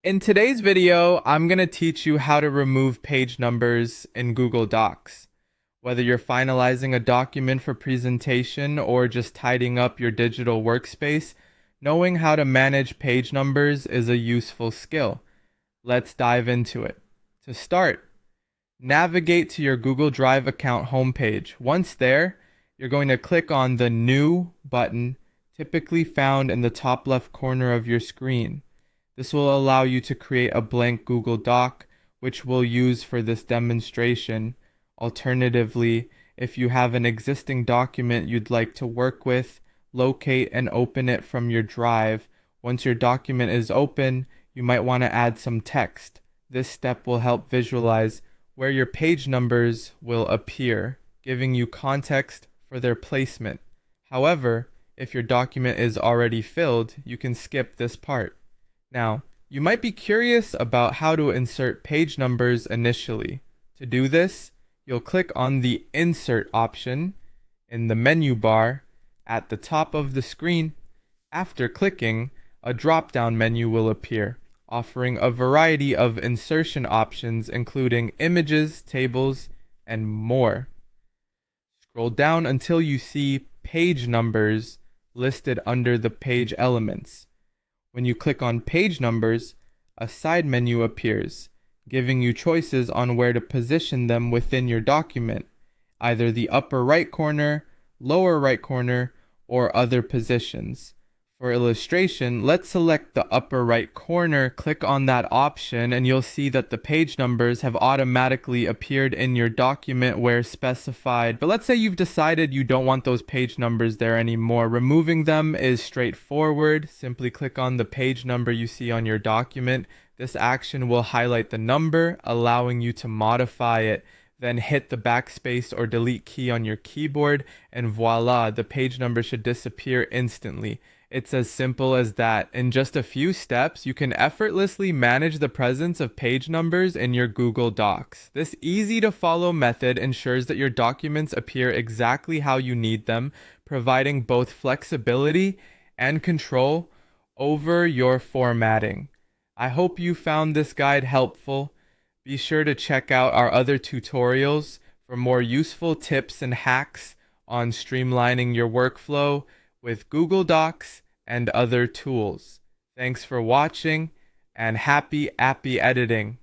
In today's video, I'm going to teach you how to remove page numbers in Google Docs. Whether you're finalizing a document for presentation or just tidying up your digital workspace, knowing how to manage page numbers is a useful skill. Let's dive into it. To start, navigate to your Google Drive account homepage. Once there, you're going to click on the New button, typically found in the top left corner of your screen. This will allow you to create a blank Google Doc, which we'll use for this demonstration. Alternatively, if you have an existing document you'd like to work with, locate and open it from your drive. Once your document is open, you might want to add some text. This step will help visualize where your page numbers will appear, giving you context for their placement. However, if your document is already filled, you can skip this part. Now, you might be curious about how to insert page numbers initially. To do this, you'll click on the Insert option in the menu bar at the top of the screen. After clicking, a drop-down menu will appear, offering a variety of insertion options including images, tables, and more. Scroll down until you see page numbers listed under the page elements. When you click on page numbers, a side menu appears, giving you choices on where to position them within your document, either the upper right corner, lower right corner, or other positions. For illustration, let's select the upper right corner, click on that option, and you'll see that the page numbers have automatically appeared in your document where specified. But let's say you've decided you don't want those page numbers there anymore. Removing them is straightforward. Simply click on the page number you see on your document. This action will highlight the number, allowing you to modify it. Then hit the backspace or delete key on your keyboard, and voila, the page number should disappear instantly. It's as simple as that. In just a few steps, you can effortlessly manage the presence of page numbers in your Google Docs. This easy to follow method ensures that your documents appear exactly how you need them, providing both flexibility and control over your formatting. I hope you found this guide helpful. Be sure to check out our other tutorials for more useful tips and hacks on streamlining your workflow with Google Docs and other tools. Thanks for watching and happy editing.